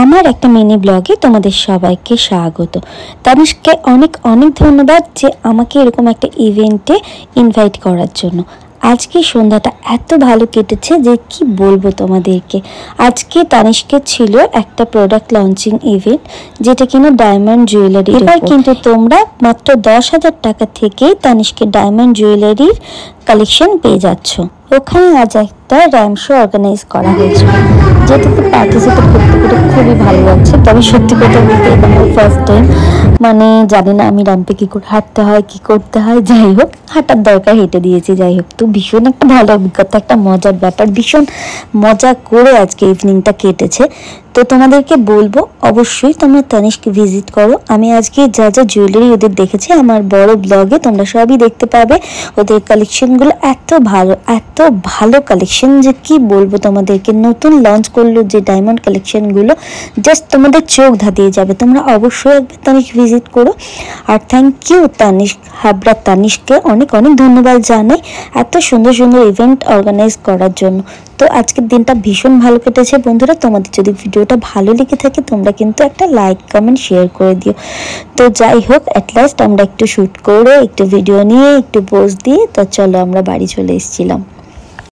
আমার একটা মিনি ব্লগে তোমাদের সবাইকে স্বাগত। তানিশকে অনেক অনেক ধন্যবাদ যে আমাকে এরকম একটা ইভেন্টে ইনভাইট করার জন্য। আজকে সন্ধ্যাটা এত ভালো কেটেছে যে কি বলবো তোমাদেরকে। আজকে তানিশকে ছিল একটা প্রোডাক্ট লঞ্চিং ইভেন্ট, যেটা কিনা ডায়মন্ড জুয়েলারি। এবার কিন্তু তোমরা মাত্র 10,000 টাকা থেকেই তানিশকে ডায়মন্ড জুয়েলারির কালেকশন পেয়ে যাচ্ছ। ওখানে আজ একটা র্যাম শো অর্গানাইজ করা হয়েছে, যেটাতে পার্টিসিপেট করতে পেরে খুবই ভালো লাগছে। তবে সত্যি কথা বলতে এটা আমার ফার্স্ট টাইম, মানে জানি না আমি র্যাম্পে কী করে হাঁটতে হয়, কী করতে হয়। যাই হোক, হাঁটার দরকার, হেঁটে দিয়েছি। যাই হোক, তো ভীষণ একটা ভালো অভিজ্ঞতা, একটা মজার ব্যাপার। ভীষণ মজা করে আজকে ইভিনিংটা কেটেছে। তো তোমাদেরকে বলবো অবশ্যই তোমরা তানিশকে ভিজিট করো। আমি আজকে যা যা জুয়েলারি ওদের দেখেছি আমার বড় ব্লগে তোমরা সবই দেখতে পাবে। ওদের কালেকশনগুলো এত ভালো কালেকশন যে কি বলবো তোমাদেরকে। নতুন লঞ্চ করলো যে ডায়মন্ড কালেকশনগুলো, জাস্ট তোমাদের চোখ ধাঁধিয়ে যাবে। তোমরা অবশ্যই একবার তানিশ ভিজিট করো। আর থ্যাংক ইউ তানিশ, হাবড়া তানিশকে অনেক অনেক ধন্যবাদ জানাই এত সুন্দর সুন্দর ইভেন্ট অর্গানাইজ করার জন্য। তো আজকের দিনটা ভীষণ ভালো কেটেছে বন্ধুরা। তোমাদের যদি ভিডিওটা ভালো লেগে থাকে তোমরা কিন্তু একটা লাইক কমেন্ট শেয়ার করে দিও। তো যাই হোক, অ্যাট লাস্ট আমরা একটু শ্যুট করে একটু ভিডিও নিয়ে একটু পোজ দিয়ে তো চলো আমরা বাড়ি চলে এসেছিলাম।